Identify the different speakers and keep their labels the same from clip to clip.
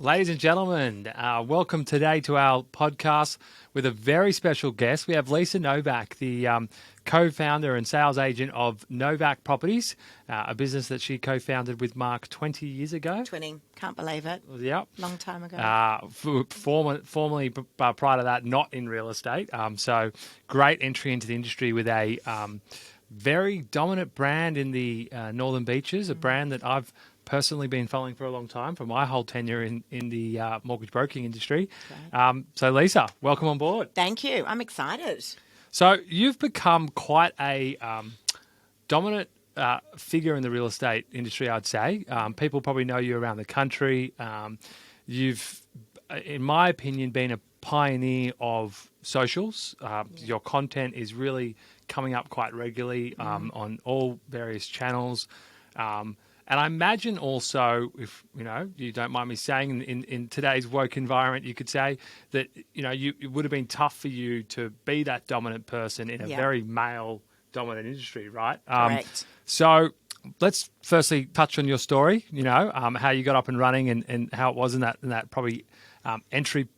Speaker 1: Ladies and gentlemen, welcome today to our podcast with a very special guest. We have Lisa Novak, the co-founder and sales agent of Novak Properties, a business that she co-founded with Mark 20 years ago.
Speaker 2: 20, can't believe it.
Speaker 1: Yep.
Speaker 2: Long time ago.
Speaker 1: Formerly, prior to that, not in real estate. So great entry into the industry with a very dominant brand in the Northern Beaches, a brand that I've personally been following for a long time, for my whole tenure in the mortgage broking industry. So Lisa, welcome on board.
Speaker 2: Thank you. I'm excited.
Speaker 1: So you've become quite a dominant figure in the real estate industry, I'd say. People probably know you around the country. You've, in my opinion, been a pioneer of socials. Your content is really coming up quite regularly on all various channels. And I imagine also, if you don't mind me saying, in today's woke environment, you could say that it would have been tough for you to be that dominant person in a very male-dominant industry, right?
Speaker 2: Correct.
Speaker 1: So let's firstly touch on your story. How you got up and running and how it was in that probably entry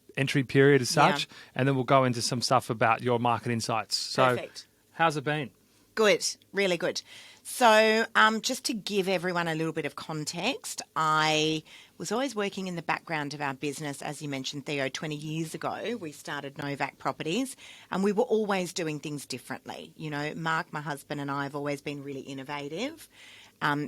Speaker 1: period as such, and then we'll go into some stuff about your market insights. So,
Speaker 2: Perfect.
Speaker 1: How's it been?
Speaker 2: Good, really good. So just to give everyone a little bit of context, I was always working in the background of our business. As you mentioned, Theo, 20 years ago, we started Novak Properties, and we were always doing things differently. Mark, my husband, and I have always been really innovative.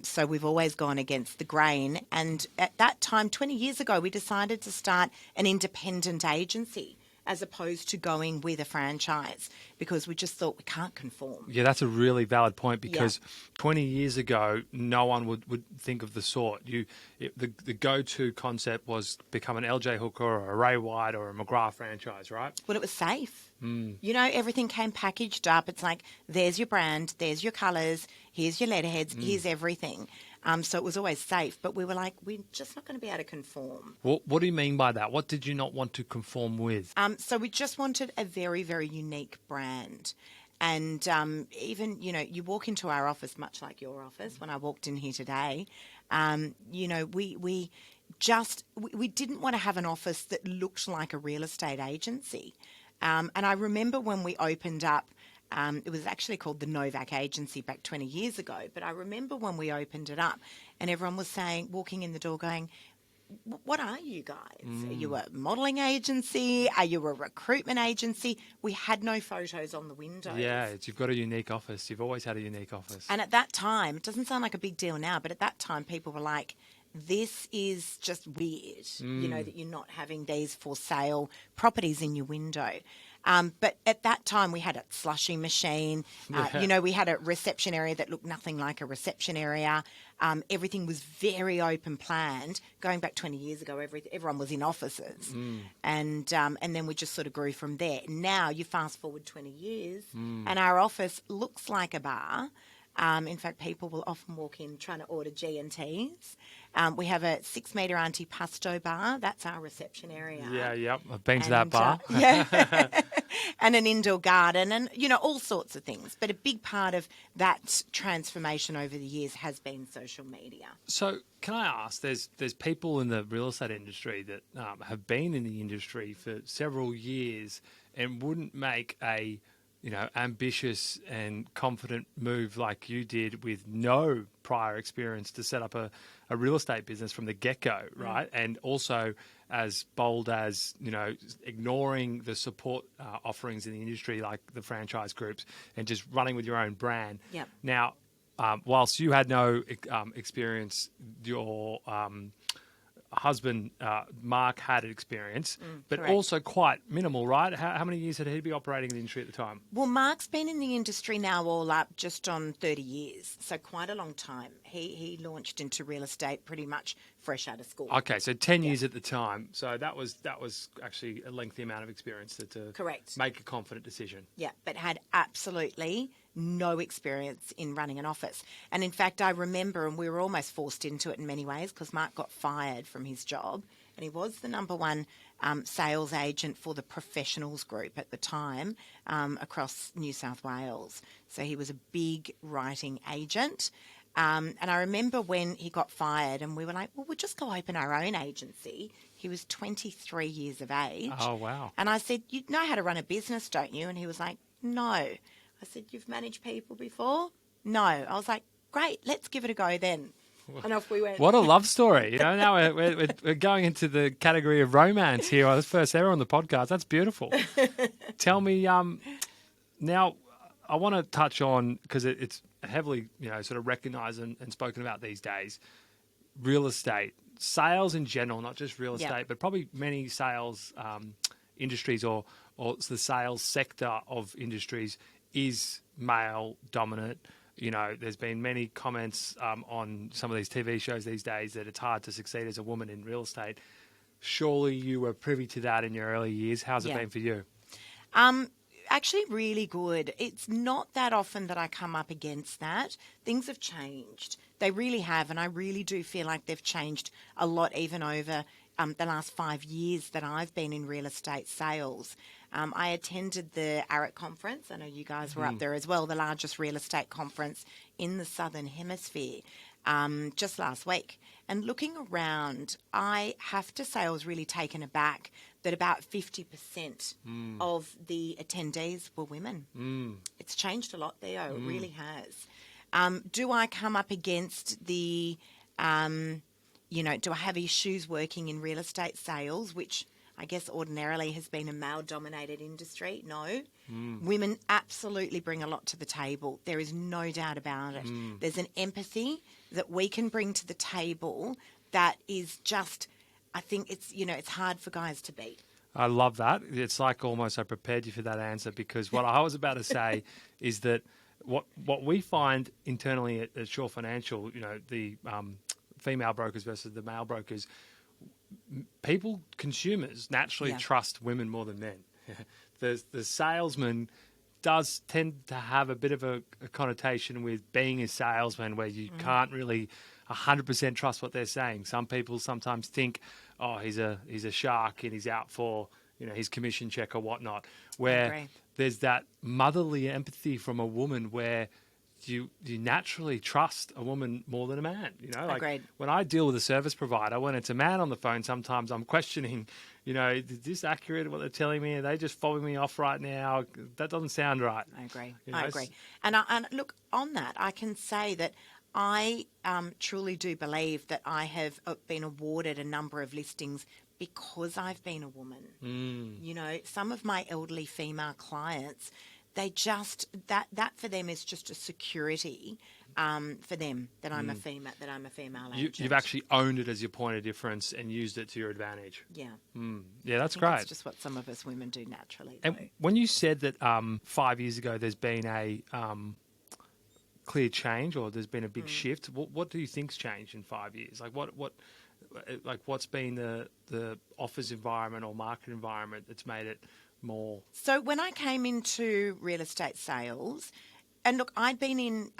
Speaker 2: So we've always gone against the grain. And at that time, 20 years ago, we decided to start an independent agency as opposed to going with a franchise, because we just thought we can't conform.
Speaker 1: Yeah, that's a really valid point, because 20 years ago, no one would think of the sort. The go-to concept was become an LJ Hooker or a Ray White or a McGrath franchise, right?
Speaker 2: Well, it was safe. Everything came packaged up. It's like, there's your brand, there's your colours, here's your letterheads, here's everything. So it was always safe, but we were like, we're just not going to be able to conform.
Speaker 1: What do you mean by that? What did you not want to conform with?
Speaker 2: So we just wanted a very, very unique brand. And even, you walk into our office, much like your office, when I walked in here today, we didn't want to have an office that looked like a real estate agency. And I remember when we opened up, it was actually called the Novak Agency back 20 years ago. But I remember when we opened it up and everyone was walking in the door going, what are you guys? Are you a modelling agency? Are you a recruitment agency? We had no photos on the windows.
Speaker 1: Yeah, you've got a unique office. You've always had a unique office.
Speaker 2: And at that time, it doesn't sound like a big deal now, but at that time people were like, this is just weird, that you're not having these for sale properties in your window. But at that time, we had a slushing machine. We had a reception area that looked nothing like a reception area. Everything was very open planned. Going back 20 years ago, everyone was in offices. And then we just sort of grew from there. Now you fast forward 20 years and our office looks like a bar. In fact, people will often walk in trying to order G&Ts. We have a 6-metre antipasto bar. That's our reception area.
Speaker 1: Yeah, I've been to that bar.
Speaker 2: And an indoor garden and, all sorts of things. But a big part of that transformation over the years has been social media.
Speaker 1: So can I ask, there's people in the real estate industry that have been in the industry for several years and wouldn't make a ambitious and confident move like you did with no prior experience to set up a real estate business from the get-go, right? And also as bold as, ignoring the support offerings in the industry like the franchise groups and just running with your own brand.
Speaker 2: Yep.
Speaker 1: Now, whilst you had no experience, your husband, Mark, had experience, but
Speaker 2: correct.
Speaker 1: also quite minimal, right? How many years had he been operating in the industry at the time?
Speaker 2: Well, Mark's been in the industry now all up just on 30 years, so quite a long time. He launched into real estate pretty much fresh out of school.
Speaker 1: Okay, so 10 years at the time. So that was actually a lengthy amount of experience to
Speaker 2: Correct.
Speaker 1: make a confident decision.
Speaker 2: Yeah, but had absolutely no experience in running an office. And in fact, I remember, and we were almost forced into it in many ways because Mark got fired from his job and he was the number one sales agent for the professionals group at the time across New South Wales. So he was a big writing agent. And I remember when he got fired and we were like, well, we'll just go open our own agency. He was 23 years of age.
Speaker 1: Oh, wow.
Speaker 2: And I said, you know how to run a business, don't you? And he was like, no. I said, you've managed people before? No. I was like, great, let's give it a go then. And off we went.
Speaker 1: What a love story. Now we're going into the category of romance here. This first ever on the podcast. That's beautiful. Tell me, now I want to touch on, because it's heavily, sort of recognised and spoken about these days, real estate, sales in general, not just real estate, but probably many sales industries or the sales sector of industries is male dominant. There's been many comments on some of these TV shows these days that it's hard to succeed as a woman in real estate. Surely you were privy to that in your early years. How's it been for you?
Speaker 2: Actually, really good. It's not that often that I come up against that. Things have changed. They really have, and I really do feel like they've changed a lot even over the last 5 years that I've been in real estate sales. I attended the ARIT conference. I know you guys were up there as well, the largest real estate conference in the Southern Hemisphere, just last week. And looking around, I have to say I was really taken aback that about 50% of the attendees were women. It's changed a lot there, it really has. Do I come up against do I have issues working in real estate sales, which I guess ordinarily has been a male-dominated industry? No. Women absolutely bring a lot to the table. There is no doubt about it. There's an empathy that we can bring to the table that is just, I think it's hard for guys to beat.
Speaker 1: I love that. It's like almost I prepared you for that answer, because what I was about to say is that what we find internally at Shore Financial, the female brokers versus the male brokers, consumers naturally trust women more than men. The salesman does tend to have a bit of a connotation with being a salesman where you can't really 100% trust what they're saying. Some people sometimes think, oh, he's a shark and he's out for his commission check or whatnot, where there's that motherly empathy from a woman where you naturally trust a woman more than a man. Like when I deal with a service provider, when it's a man on the phone, sometimes I'm questioning, is this accurate, what they're telling me? Are they just fobbing me off right now? That doesn't sound right.
Speaker 2: I agree. I agree. And look, on that, I can say that I truly do believe that I have been awarded a number of listings because I've been a woman. Some of my elderly female clients, they just that for them is just a security for them that I'm a female agent.
Speaker 1: You've actually owned it as your point of difference and used it to your advantage.
Speaker 2: Yeah.
Speaker 1: Yeah, that's great.
Speaker 2: That's just what some of us women do naturally.
Speaker 1: And when you said that 5 years ago there's been a clear change, or there's been a big shift, what do you think's changed in 5 years? What's been the offers environment or market environment that's made it more?
Speaker 2: So when I came into real estate sales, and look, I'd been in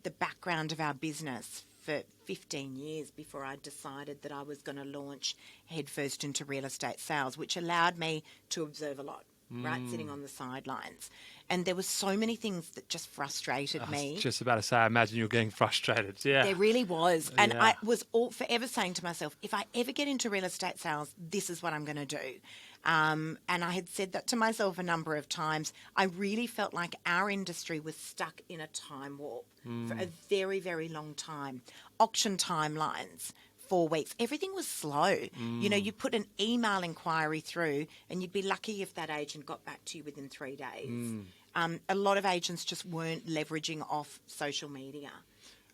Speaker 2: the background of our business for 15 years before I decided that I was going to launch headfirst into real estate sales, which allowed me to observe a lot, right, sitting on the sidelines. And there were so many things that just frustrated me.
Speaker 1: I was just about to say, I imagine you're getting frustrated. Yeah.
Speaker 2: There really was. And I was forever saying to myself, if I ever get into real estate sales, this is what I'm going to do. And I had said that to myself a number of times. I really felt like our industry was stuck in a time warp for a very, very long time. Auction timelines, 4 weeks. Everything was slow. You put an email inquiry through and you'd be lucky if that agent got back to you within 3 days. A lot of agents just weren't leveraging off social media.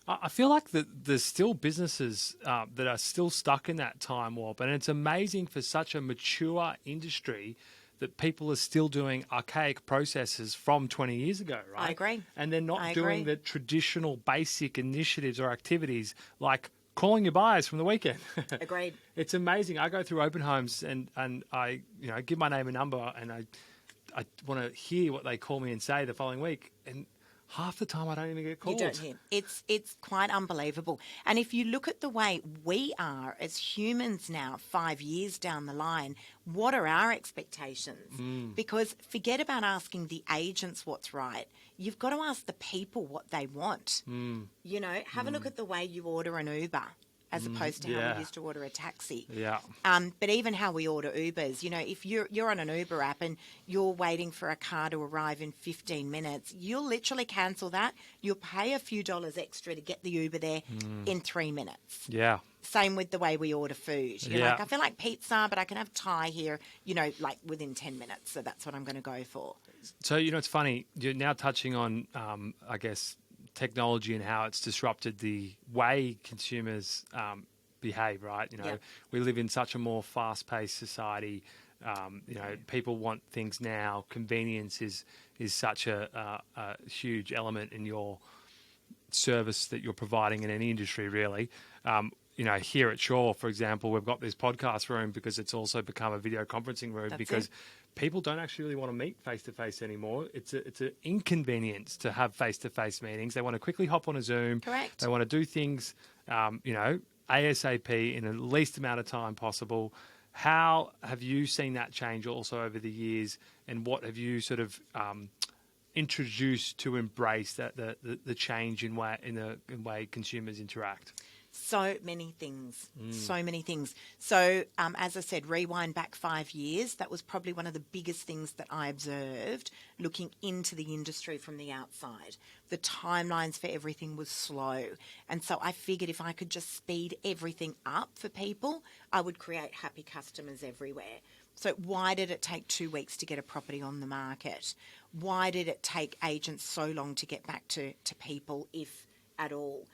Speaker 1: I feel like there's still businesses that are still stuck in that time warp, and it's amazing for such a mature industry that people are still doing archaic processes from 20 years ago, right?
Speaker 2: I agree.
Speaker 1: And they're not doing the traditional basic initiatives or activities like calling your buyers from the weekend.
Speaker 2: Agreed.
Speaker 1: It's amazing. I go through open homes and I give my name and number, and I want to hear what they call me and say the following week, and half the time I don't even get
Speaker 2: You
Speaker 1: called.
Speaker 2: don't hear. It's quite unbelievable. And if you look at the way we are as humans now, 5 years down the line, what are our expectations? Because forget about asking the agents what's right. You've got to ask the people what they want. You know, have a look at the way you order an Uber as opposed to how
Speaker 1: Yeah.
Speaker 2: we used to order a taxi.
Speaker 1: Yeah.
Speaker 2: But even how we order Ubers, you know, if you're on an Uber app and you're waiting for a car to arrive in 15 minutes, you'll literally cancel that. You'll pay a few dollars extra to get the Uber there in 3 minutes.
Speaker 1: Yeah.
Speaker 2: Same with the way we order food. You're
Speaker 1: Yeah.
Speaker 2: like, I feel like pizza, but I can have Thai here, you know, like within 10 minutes. So that's what I'm going to go for.
Speaker 1: So, you know, it's funny. You're now touching on, I guess, technology and how it's disrupted the way consumers behave, right? You know,
Speaker 2: Yeah.
Speaker 1: we live in such a more fast-paced society. You know, people want things now. Convenience is such a huge element in your service that you're providing in any industry, really. You know, here at Shaw, for example, we've got this podcast room because it's also become a video conferencing room
Speaker 2: That's
Speaker 1: because
Speaker 2: it.
Speaker 1: people don't actually really want to meet face to face anymore. It's an inconvenience to have face to face meetings. They want to quickly hop on a Zoom.
Speaker 2: Correct.
Speaker 1: They want to do things, you know, ASAP in the least amount of time possible. How have you seen that change also over the years, and what have you sort of introduced to embrace the change in way consumers interact?
Speaker 2: So many things. So many things. So, as I said, rewind back 5 years, that was probably one of the biggest things that I observed looking into the industry from the outside. The timelines for everything was slow. And so I figured if I could just speed everything up for people, I would create happy customers everywhere. So why did it take 2 weeks to get a property on the market? Why did it take agents so long to get back to people, if at all?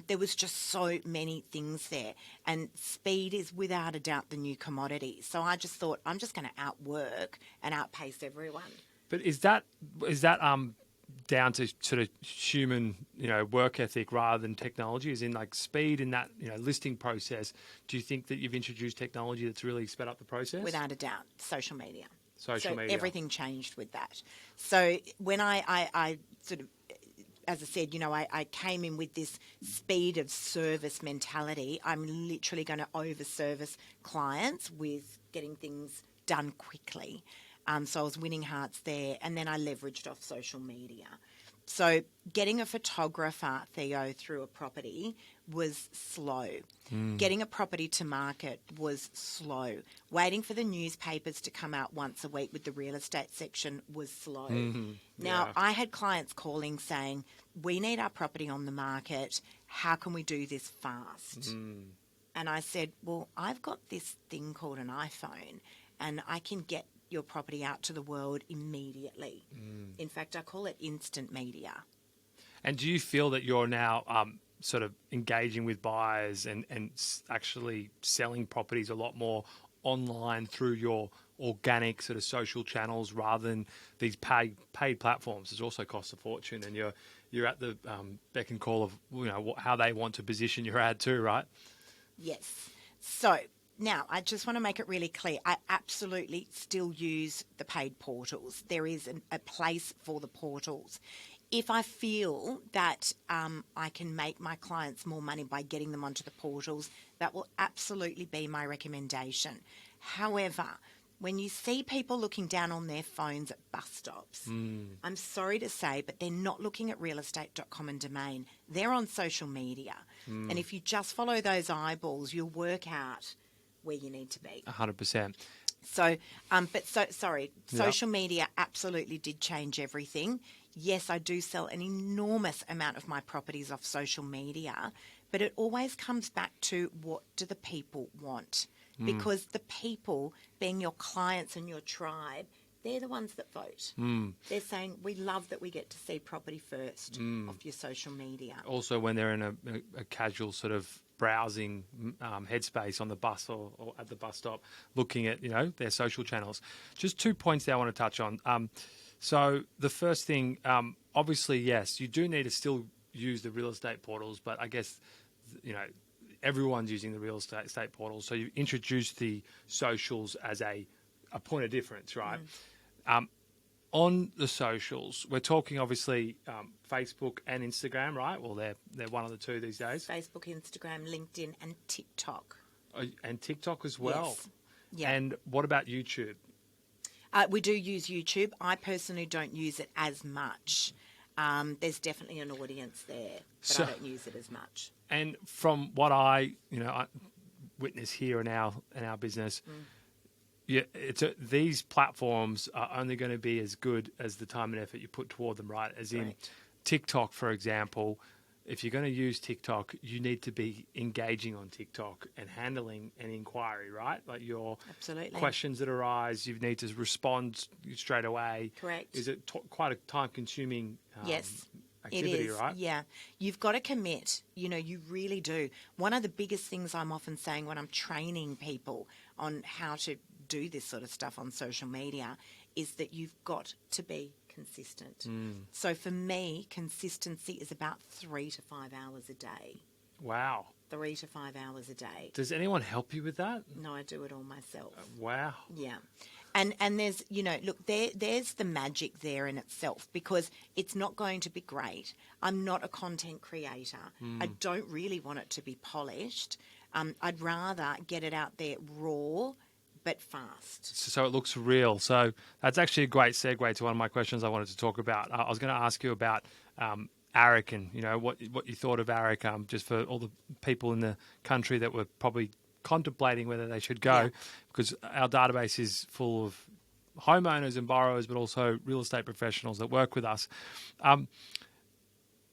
Speaker 2: There was just so many things there, and speed is without a doubt the new commodity. So I just thought I'm just going to outwork and outpace everyone.
Speaker 1: But is that down to sort of human, you know, work ethic rather than technology? As in, like, speed in that, you know, listing process. Do you think that you've introduced technology that's really sped up the process?
Speaker 2: Without a doubt, social media.
Speaker 1: Social
Speaker 2: so
Speaker 1: media.
Speaker 2: Everything changed with that. So when I sort of, as I said, you know, I came in with this speed of service mentality. I'm literally going to over-service clients with getting things done quickly. So I was winning hearts there, and then I leveraged off social media. So getting a photographer, Theo, through a property was slow. Getting a property to market was slow. Waiting for the newspapers to come out once a week with the real estate section was slow. Now,
Speaker 1: Yeah.
Speaker 2: I had clients calling saying, we need our property on the market. How can we do this fast? And I said, well, I've got this thing called an iPhone, and I can get your property out to the world immediately. In fact, I call it instant media.
Speaker 1: And do you feel that you're now sort of engaging with buyers and actually selling properties a lot more online through your organic sort of social channels rather than these paid platforms? It also costs a fortune, and you're at the beck and call of, you know, how they want to position your ad too, right?
Speaker 2: Yes. So now I just want to make it really clear. I absolutely still use the paid portals. There is a place for the portals. If I feel that I can make my clients more money by getting them onto the portals, that will absolutely be my recommendation. However, when you see people looking down on their phones at bus stops, I'm sorry to say, but they're not looking at realestate.com and Domain. They're on social media. And if you just follow those eyeballs, you'll work out where you need to be.
Speaker 1: 100%.
Speaker 2: So, sorry, social media absolutely did change everything. Yes, I do sell an enormous amount of my properties off social media, but it always comes back to, what do the people want? Because the people, being your clients and your tribe, they're the ones that vote. They're saying, we love that we get to see property first off your social media.
Speaker 1: Also, when they're in a casual sort of browsing headspace on the bus or at the bus stop, looking at, you know, their social channels. Just 2 points there I want to touch on. So the first thing, obviously, yes, you do need to still use the real estate portals, but I guess, you know, everyone's using the real estate portals. So you introduced the socials as a point of difference, right? on the socials, we're talking obviously Facebook and Instagram, right? Well, they're one of the two these days.
Speaker 2: Facebook, Instagram, LinkedIn, and TikTok.
Speaker 1: And TikTok as well.
Speaker 2: Yes. Yeah.
Speaker 1: And what about YouTube?
Speaker 2: We do use YouTube. I personally don't use it as much. There's definitely an audience there, but I don't use it as much.
Speaker 1: And from what I witness here in our business, yeah, these platforms are only going to be as good as the time and effort you put toward them, right? As in TikTok, for example, if you're going to use TikTok, you need to be engaging on TikTok and handling an inquiry, right? Like your questions that arise, you need to respond straight away.
Speaker 2: Correct.
Speaker 1: Is it quite a time-consuming
Speaker 2: yes.
Speaker 1: activity,
Speaker 2: it is,
Speaker 1: right?
Speaker 2: Yeah. You've got to commit. You really do. One of the biggest things I'm often saying when I'm training people on how to do this sort of stuff on social media is that you've got to be consistent. So for me, consistency is about 3 to 5 hours a day.
Speaker 1: Wow.
Speaker 2: 3 to 5 hours a day.
Speaker 1: Does anyone help you with that?
Speaker 2: No, I do it all myself.
Speaker 1: Wow.
Speaker 2: Yeah. And there's, look, there's the magic there in itself because it's not going to be great. I'm not a content creator. I don't really want it to be polished. I'd rather get it out there raw but fast. So
Speaker 1: it looks real. So that's actually a great segue to one of my questions I wanted to talk about. I was going to ask you about ARIC and, what you thought of ARIC, just for all the people in the country that were probably contemplating whether they should go, because our database is full of homeowners and borrowers, but also real estate professionals that work with us.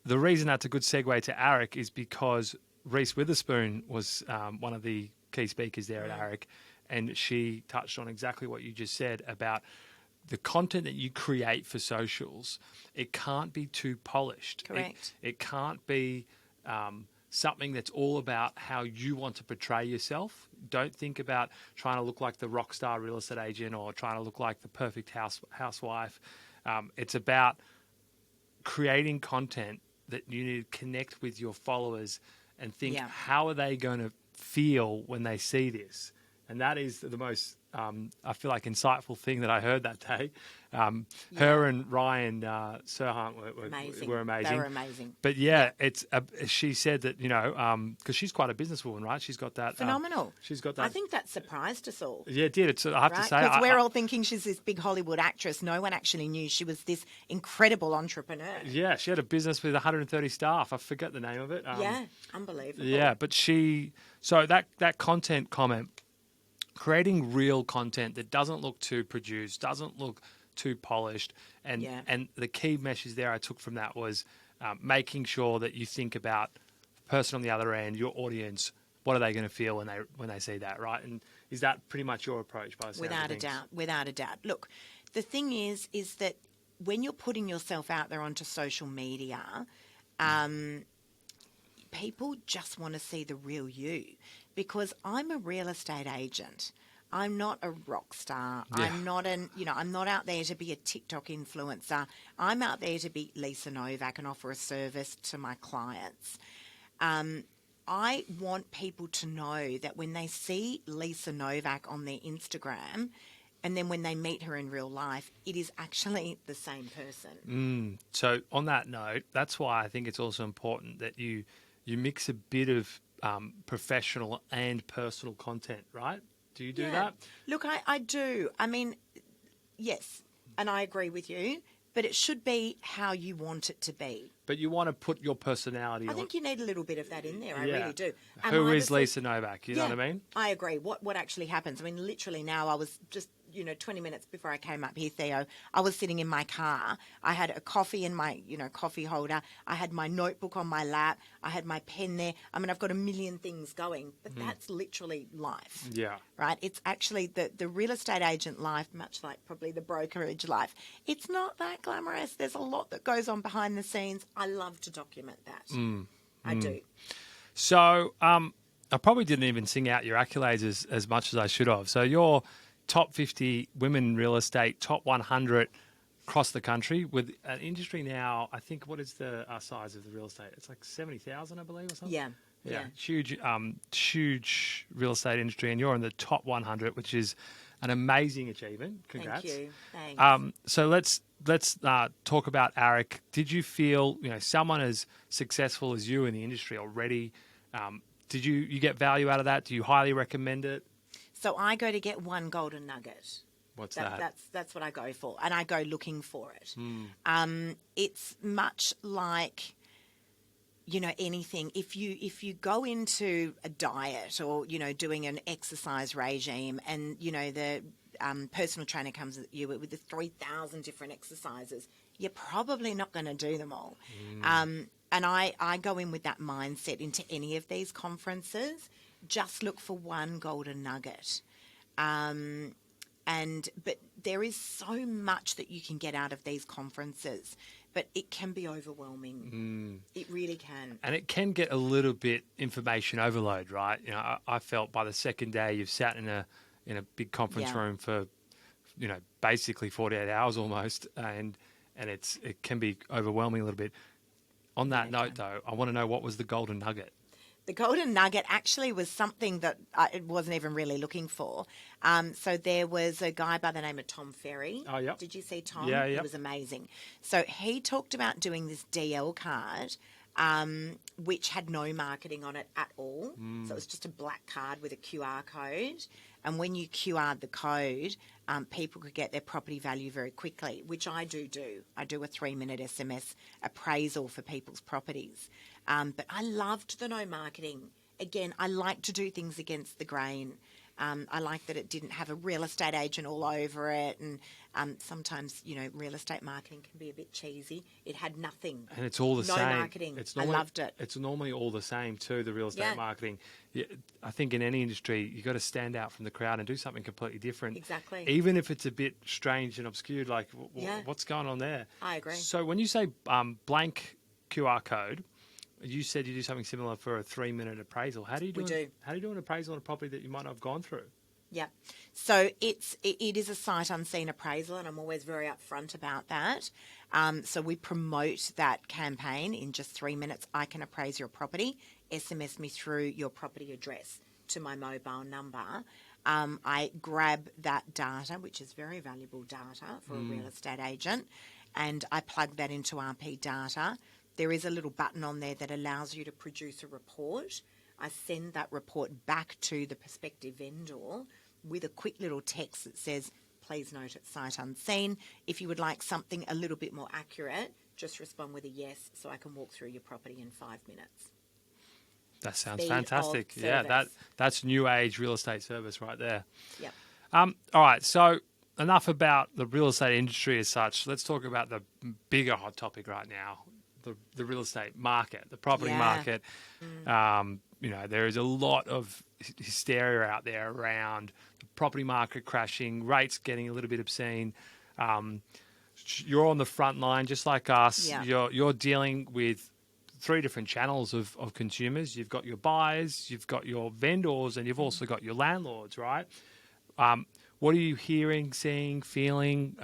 Speaker 1: The reason that's a good segue to ARIC is because Reese Witherspoon was one of the key speakers there at ARIC, and she touched on exactly what you just said about the content that you create for socials. It can't be too polished.
Speaker 2: Correct.
Speaker 1: It can't be something that's all about how you want to portray yourself. Don't think about trying to look like the rock star real estate agent or trying to look like the perfect housewife. It's about creating content that you need to connect with your followers and think, how are they going to feel when they see this? And that is the most, I feel like, insightful thing that I heard that day. Her and Ryan Serhant were amazing.
Speaker 2: They were amazing.
Speaker 1: But she said that, because she's quite a businesswoman, right? She's got that.
Speaker 2: Phenomenal.
Speaker 1: She's got that.
Speaker 2: I think that surprised us all.
Speaker 1: Yeah, it did. I have to say.
Speaker 2: Because we're all thinking she's this big Hollywood actress. No one actually knew she was this incredible entrepreneur.
Speaker 1: Yeah, she had a business with 130 staff. I forget the name of it.
Speaker 2: Unbelievable.
Speaker 1: Yeah, but so that content comment, creating real content that doesn't look too produced, doesn't look too polished, and the key message there I took from that was making sure that you think about the person on the other end, your audience. What are they going to feel when they see that, right? And is that pretty much your approach? By the sound of things?
Speaker 2: Without a doubt. Look, the thing is that when you're putting yourself out there onto social media, people just want to see the real you. Because I'm a real estate agent. I'm not a rock star. Yeah. I'm not out there to be a TikTok influencer. I'm out there to be Lisa Novak and offer a service to my clients. I want people to know that when they see Lisa Novak on their Instagram, and then when they meet her in real life, it is actually the same person.
Speaker 1: So on that note, that's why I think it's also important that you mix a bit of professional and personal content, right? Do you do that?
Speaker 2: Look, I do. I mean, yes, and I agree with you, but it should be how you want it to be.
Speaker 1: But you want to put your personality
Speaker 2: I think you need a little bit of that in there. I really do.
Speaker 1: Who is Lisa Novak? You know what I mean?
Speaker 2: I agree. What actually happens? I mean, literally now I was just 20 minutes before I came up here, Theo, I was sitting in my car. I had a coffee in my, coffee holder. I had my notebook on my lap. I had my pen there. I mean, I've got a million things going, but that's literally life.
Speaker 1: Yeah.
Speaker 2: Right? It's actually the real estate agent life, much like probably the brokerage life. It's not that glamorous. There's a lot that goes on behind the scenes. I love to document that. I do.
Speaker 1: So I probably didn't even sing out your accolades as much as I should have. So you're top 50 women in real estate, top 100 across the country with an industry now. I think, what is the size of the real estate? It's like 70,000, I believe, or something.
Speaker 2: Yeah.
Speaker 1: Huge real estate industry, and you're in the top 100, which is an amazing achievement. Congrats.
Speaker 2: Thank you. Thanks.
Speaker 1: So let's talk about ARIC. Did you feel, someone as successful as you in the industry already? Did you get value out of that? Do you highly recommend it?
Speaker 2: So I go to get one golden nugget.
Speaker 1: What's that?
Speaker 2: That's what I go for, and I go looking for it. It's much like, anything. If you go into a diet or doing an exercise regime, and the personal trainer comes at you with the 3,000 different exercises, you're probably not going to do them all. And I go in with that mindset into any of these conferences. Just look for one golden nugget. But there is so much that you can get out of these conferences, but it can be overwhelming. It really can.
Speaker 1: And it can get a little bit information overload, right? I felt by the second day you've sat in a big conference room for, basically 48 hours almost, and it can be overwhelming a little bit. On that note, though, I want to know, what was the golden nugget?
Speaker 2: The golden nugget actually was something that I wasn't even really looking for. So there was a guy by the name of Tom Ferry.
Speaker 1: Oh, yeah.
Speaker 2: Did you see Tom?
Speaker 1: Yeah,
Speaker 2: He was amazing. So he talked about doing this DL card, which had no marketing on it at all. So it was just a black card with a QR code. And when you QR'd the code, people could get their property value very quickly, which I do. I do a 3-minute SMS appraisal for people's properties. But I loved the no marketing. Again, I like to do things against the grain. I like that it didn't have a real estate agent all over it. And sometimes, real estate marketing can be a bit cheesy. It had nothing.
Speaker 1: And it's all the same.
Speaker 2: No marketing. I loved it.
Speaker 1: It's normally all the same too, the real estate marketing. I think in any industry, you've got to stand out from the crowd and do something completely different.
Speaker 2: Exactly.
Speaker 1: Even if it's a bit strange and obscured, like what's going on there?
Speaker 2: I agree.
Speaker 1: So when you say blank QR code, you said you do something similar for a 3-minute appraisal. How do you do? How do you do an appraisal on a property that you might not have gone through?
Speaker 2: Yeah. So it is a sight unseen appraisal, and I'm always very upfront about that. So we promote that campaign in just 3 minutes. I can appraise your property. SMS me through your property address to my mobile number. I grab that data, which is very valuable data for a real estate agent, and I plug that into RP data. There is a little button on there that allows you to produce a report. I send that report back to the prospective vendor with a quick little text that says, please note it's sight unseen. If you would like something a little bit more accurate, just respond with a yes so I can walk through your property in 5 minutes.
Speaker 1: That sounds fantastic. Yeah, that's new age real estate service right there.
Speaker 2: Yeah.
Speaker 1: All right, so enough about the real estate industry as such. Let's talk about the bigger hot topic right now. The real estate market, the property market. There is a lot of hysteria out there around the property market crashing, rates getting a little bit obscene. You're on the front line, just like us. Yeah. You're dealing with 3 different channels of consumers. You've got your buyers, you've got your vendors, and you've also got your landlords, right? What are you hearing, seeing, feeling?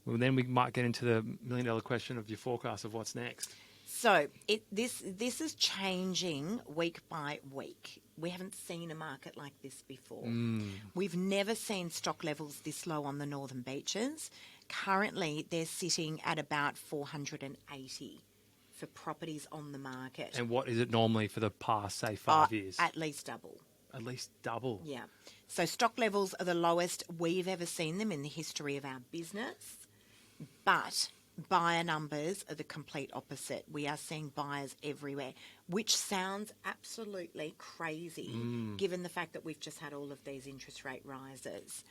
Speaker 1: Well, then we might get into the million-dollar question of your forecast of what's next.
Speaker 2: So this is changing week by week. We haven't seen a market like this before. We've never seen stock levels this low on the northern beaches. Currently, they're sitting at about 480 for properties on the market.
Speaker 1: And what is it normally for the past, say, 5 years?
Speaker 2: At least double.
Speaker 1: At least double?
Speaker 2: Yeah. So stock levels are the lowest we've ever seen them in the history of our business. But buyer numbers are the complete opposite. We are seeing buyers everywhere, which sounds absolutely crazy given the fact that we've just had all of these interest rate rises.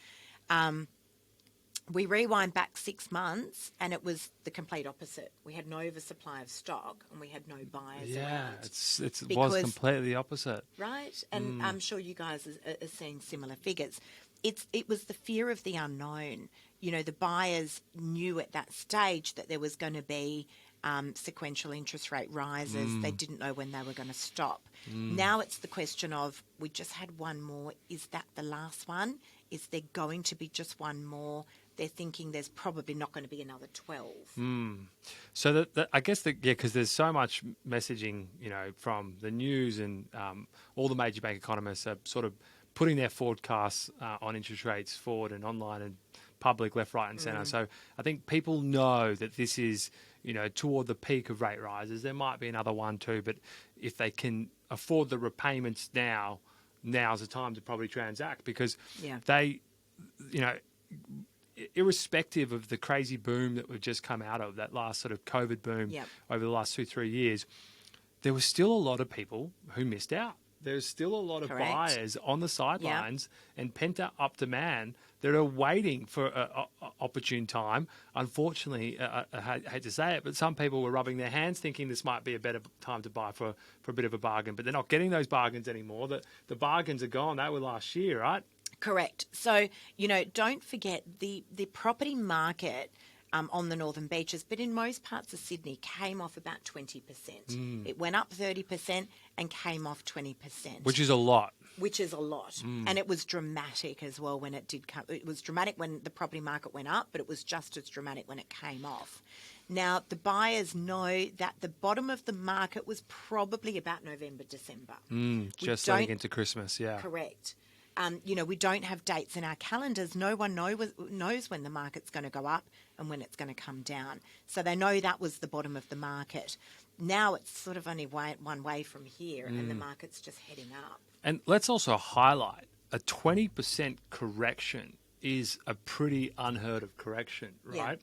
Speaker 2: We rewind back 6 months and it was the complete opposite. We had no oversupply of stock and we had no buyers around.
Speaker 1: It was completely opposite.
Speaker 2: Right? And I'm sure you guys are seeing similar figures. It was the fear of the unknown. The buyers knew at that stage that there was going to be sequential interest rate rises. They didn't know when they were going to stop. Now it's the question of, we just had one more. Is that the last one? Is there going to be just one more? They're thinking there's probably not going to be another 12.
Speaker 1: So I guess because there's so much messaging, from the news and all the major bank economists are sort of putting their forecasts on interest rates forward and online and public, left, right, and centre. So I think people know that this is, toward the peak of rate rises. There might be another one too, but if they can afford the repayments now's the time to probably transact, because they, irrespective of the crazy boom that we've just come out of, that last sort of COVID boom over the last 2-3 years, there was still a lot of people who missed out. There's still a lot of buyers on the sidelines and pent-up demand that are waiting for an opportune time. Unfortunately, I hate to say it, but some people were rubbing their hands thinking this might be a better time to buy for a bit of a bargain, but they're not getting those bargains anymore. The bargains are gone. They were last year, right?
Speaker 2: Correct. So, don't forget the property market on the northern beaches, but in most parts of Sydney, came off about 20%. It went up 30% and came off 20%.
Speaker 1: Which is a lot.
Speaker 2: And it was dramatic as well when it did come. It was dramatic when the property market went up, but it was just as dramatic when it came off. Now, the buyers know that the bottom of the market was probably about November, December.
Speaker 1: Just leading into Christmas, yeah.
Speaker 2: Correct. We don't have dates in our calendars. No one knows when the market's going to go up and when it's going to come down. So they know that was the bottom of the market. Now it's sort of only one way from here, and the market's just heading up.
Speaker 1: And let's also highlight a 20% correction is a pretty unheard of correction, right?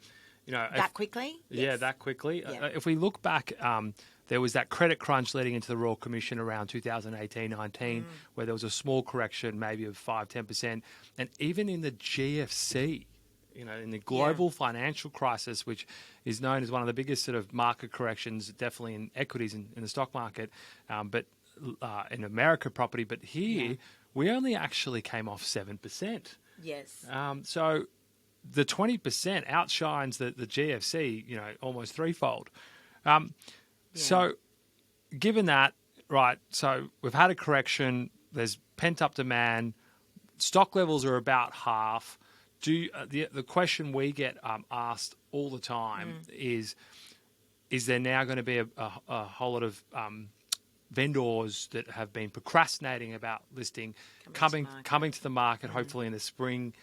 Speaker 2: That quickly?
Speaker 1: Yeah,
Speaker 2: Yes.
Speaker 1: that quickly.
Speaker 2: Yeah.
Speaker 1: If we look back, there was that credit crunch leading into the Royal Commission around 2018-19, where there was a small correction, maybe of 5-10%. And even in the GFC, in the global financial crisis, which is known as one of the biggest sort of market corrections, definitely in equities in the stock market, but in America property. But here, we only actually came off 7%.
Speaker 2: Yes.
Speaker 1: So the 20% outshines the GFC, almost threefold. So given that, right, so we've had a correction, there's pent-up demand, stock levels are about half. The question we get asked all the time is there now going to be a whole lot of vendors that have been procrastinating about listing coming to the market, hopefully in the spring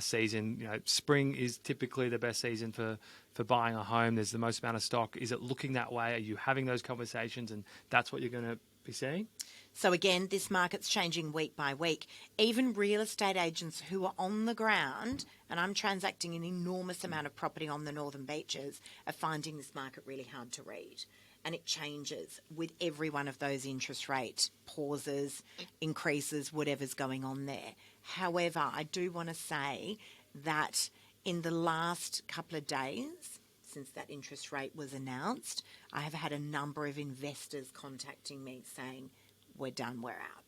Speaker 1: season? Spring is typically the best season for buying a home. There's the most amount of stock. Is it looking that way? Are you having those conversations, and that's what you're going to be seeing?
Speaker 2: So again, this market's changing week by week. Even real estate agents who are on the ground, and I'm transacting an enormous amount of property on the northern beaches, are finding this market really hard to read. And it changes with every one of those interest rate pauses, increases, whatever's going on there. However, I do want to say that in the last couple of days, since that interest rate was announced, I have had a number of investors contacting me saying, we're done, we're out.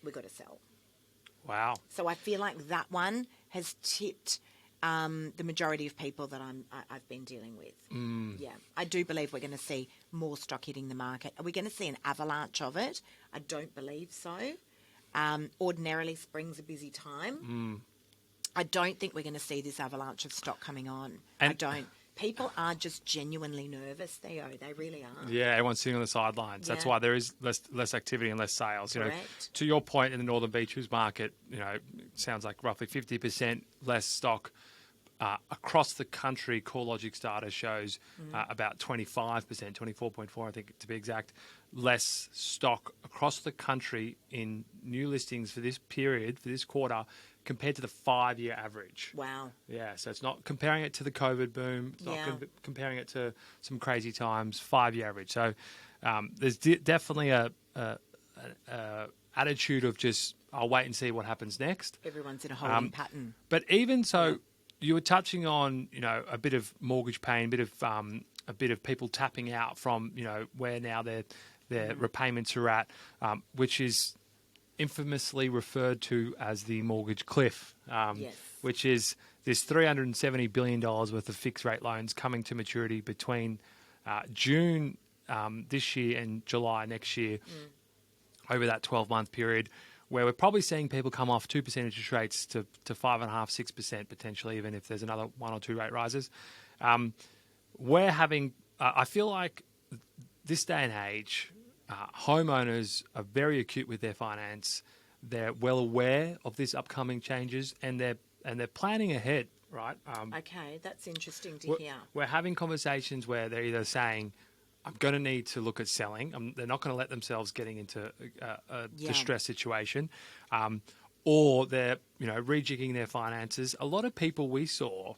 Speaker 2: We've got to sell.
Speaker 1: Wow.
Speaker 2: So I feel like that one has tipped the majority of people that I've been dealing with. Yeah, I do believe we're going to see more stock hitting the market. Are we going to see an avalanche of it? I don't believe so. Ordinarily, spring's a busy time. I don't think we're going to see this avalanche of stock coming on. I don't. People are just genuinely nervous, Theo. They really are.
Speaker 1: Yeah, everyone's sitting on the sidelines. That's why there is less activity and less sales.
Speaker 2: Correct.
Speaker 1: To your point, in the Northern Beaches market, it sounds like roughly 50% less stock across the country. CoreLogic's data shows about 25%, 24.4, I think to be exact, less stock across the country in new listings for this period, for this quarter, compared to the 5-year average.
Speaker 2: Wow.
Speaker 1: Yeah, so it's not comparing it to the COVID boom. It's not comparing it to some crazy times, 5-year average. So there's definitely a attitude of just, I'll wait and see what happens next.
Speaker 2: Everyone's in a holding pattern.
Speaker 1: But even so, you were touching on, a bit of mortgage pain, a bit of people tapping out from, where now their repayments are at, which is infamously referred to as the mortgage cliff, which is this $370 billion worth of fixed rate loans coming to maturity between June this year and July next year, over that 12-month period, where we're probably seeing people come off 2% interest rates to 5.5%, 6% potentially, even if there's another 1 or 2 rate rises. We're having, I feel like this day and age, homeowners are very acute with their finance. they're well aware of these upcoming changes, and they're planning ahead, right?
Speaker 2: Okay, that's interesting to
Speaker 1: We're,
Speaker 2: hear.
Speaker 1: we're having conversations where they're either saying, I'm going to need to look at selling. They're not going to let themselves getting into a
Speaker 2: Yeah.
Speaker 1: distress situation, or they're rejigging their finances. A lot of people we saw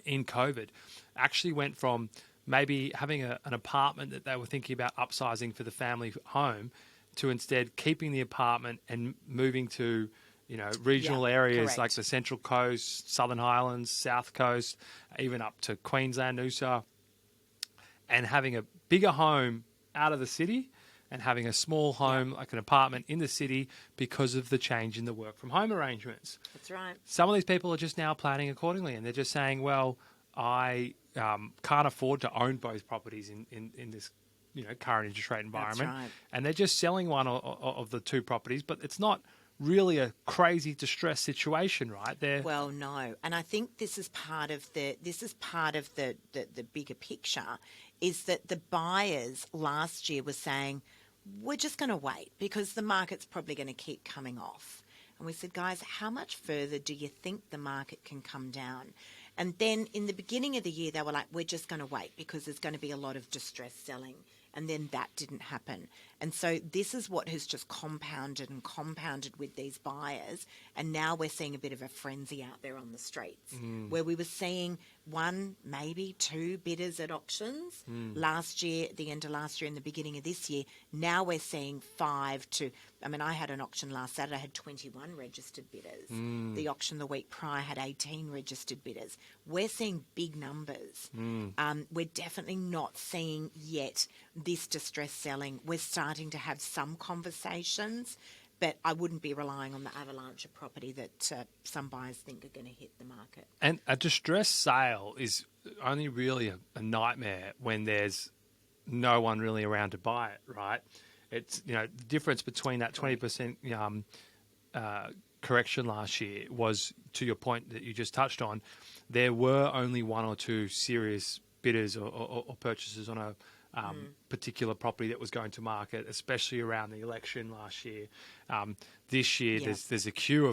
Speaker 1: in COVID actually went from maybe having an apartment that they were thinking about upsizing for the family home to instead keeping the apartment and moving to regional areas like
Speaker 2: correct.
Speaker 1: the Central Coast, Southern Highlands, South Coast, even up to Queensland, Noosa, and having a bigger home out of the city and having a small home like an apartment in the city because of the change in the work from home arrangements.
Speaker 2: That's right.
Speaker 1: Some of these people are just now planning accordingly, and they're just saying, well, I can't afford to own both properties in this current interest rate environment.
Speaker 2: That's right.
Speaker 1: And they're just selling one of the two properties, but it's not really a crazy distress situation, right?
Speaker 2: Well, no, and I think this is part of the bigger picture, is that the buyers last year were saying, we're just going to wait because the market's probably going to keep coming off. And we said, guys, how much further do you think the market can come down? And then in the beginning of the year, they were like, we're just going to wait because there's going to be a lot of distress selling. And then that didn't happen. And so this is what has just compounded and compounded with these buyers. And now we're seeing a bit of a frenzy out there on the streets where we were seeing one, maybe two bidders at auctions last year, the end of last year and the beginning of this year. Now we're seeing 5 to, I had an auction last Saturday, I had 21 registered bidders. The auction the week prior had 18 registered bidders. We're seeing big numbers. We're definitely not seeing yet this distress selling. We're starting to have some conversations, but I wouldn't be relying on the avalanche of property that some buyers think are going to hit the market.
Speaker 1: And a distress sale is only really a nightmare when there's no one really around to buy it, right? It's the difference between that 20% correction last year was, to your point that you just touched on, there were only one or two serious bidders or purchasers on a particular property that was going to market, especially around the election last year. This year, there's a queue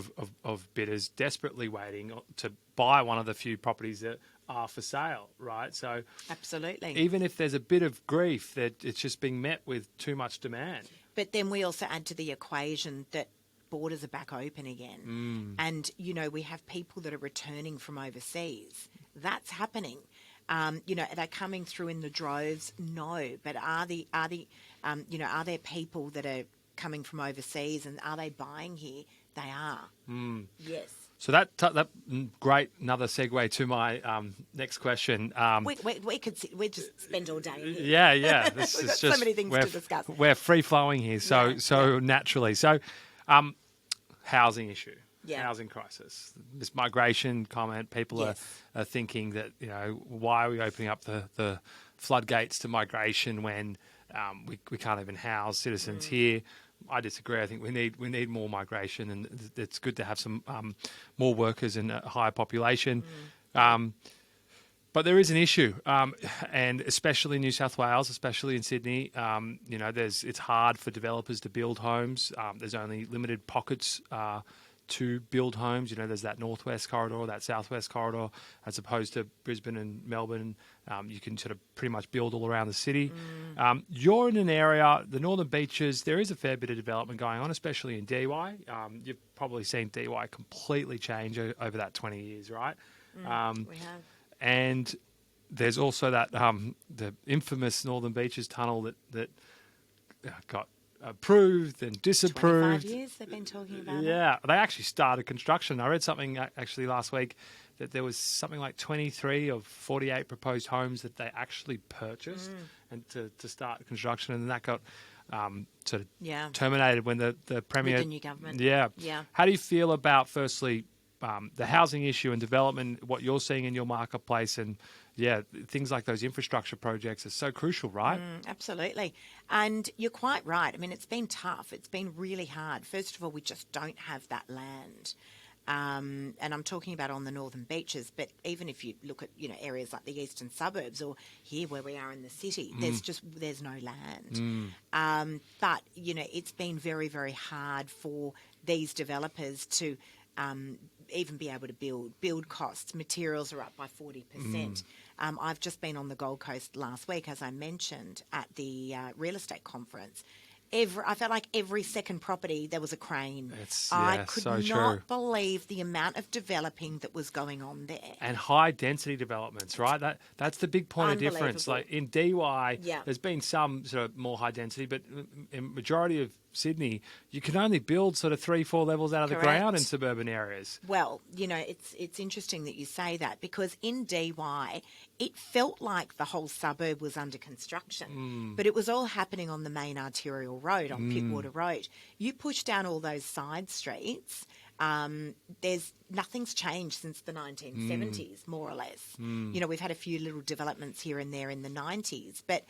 Speaker 1: of bidders desperately waiting to buy one of the few properties that are for sale, right? So
Speaker 2: absolutely,
Speaker 1: even if there's a bit of grief, that it's just being met with too much demand.
Speaker 2: But then we also add to the equation that borders are back open again. And, we have people that are returning from overseas. That's happening. Are they coming through in the droves? No. But are there people that are coming from overseas and are they buying here? They are. Yes.
Speaker 1: So that great, another segue to my next question.
Speaker 2: We just spend all day here.
Speaker 1: Yeah. This
Speaker 2: We've
Speaker 1: is
Speaker 2: got
Speaker 1: just
Speaker 2: so many things to discuss.
Speaker 1: We're free flowing here, so naturally. So, housing issue, housing crisis, this migration comment. People are thinking that why are we opening up the floodgates to migration when we can't even house citizens here? I disagree. I think we need more migration, and it's good to have some more workers and a higher population. But there is an issue, and especially in New South Wales, especially in Sydney, it's hard for developers to build homes. There's only limited pockets to build homes. There's that northwest corridor, that southwest corridor, as opposed to Brisbane and Melbourne. You can sort of pretty much build all around the city. You're in an area, the Northern Beaches, there is a fair bit of development going on, especially in Dee Why. You've probably seen Dee Why completely change over that 20 years, right?
Speaker 2: We have.
Speaker 1: And there's also that the infamous Northern Beaches tunnel that got approved and disapproved.
Speaker 2: 25 years they've been talking about it.
Speaker 1: Yeah, they actually started construction. I read something actually last week that there was something like 23 of 48 proposed homes that they actually purchased and to start construction, and that got sort of terminated when the Premier...
Speaker 2: With the new government.
Speaker 1: Yeah.
Speaker 2: Yeah.
Speaker 1: How do you feel about, firstly, the housing issue and development, what you're seeing in your marketplace, and things like those infrastructure projects are so crucial, right?
Speaker 2: Absolutely. And you're quite right. It's been tough. It's been really hard. First of all, we just don't have that land. And I'm talking about on the northern beaches, but even if you look at, areas like the eastern suburbs or here where we are in the city, there's no land. But, it's been very, very hard for these developers to even be able to build costs. Materials are up by 40%. I've just been on the Gold Coast last week, as I mentioned, at the real estate conference. I felt like every second property there was a crane. I could
Speaker 1: so
Speaker 2: not
Speaker 1: true.
Speaker 2: believe the amount of developing that was going on there.
Speaker 1: And high density developments, right? That's the big point of difference. Like in DY, there's been some sort of more high density, but in majority of Sydney, you can only build sort of 3-4 levels out of the ground in suburban areas.
Speaker 2: Well, it's interesting that you say that, because in DY, it felt like the whole suburb was under construction, but it was all happening on the main arterial road, on Pittwater Road. You push down all those side streets, nothing's changed since the 1970s, more or less. We've had a few little developments here and there in the 90s, but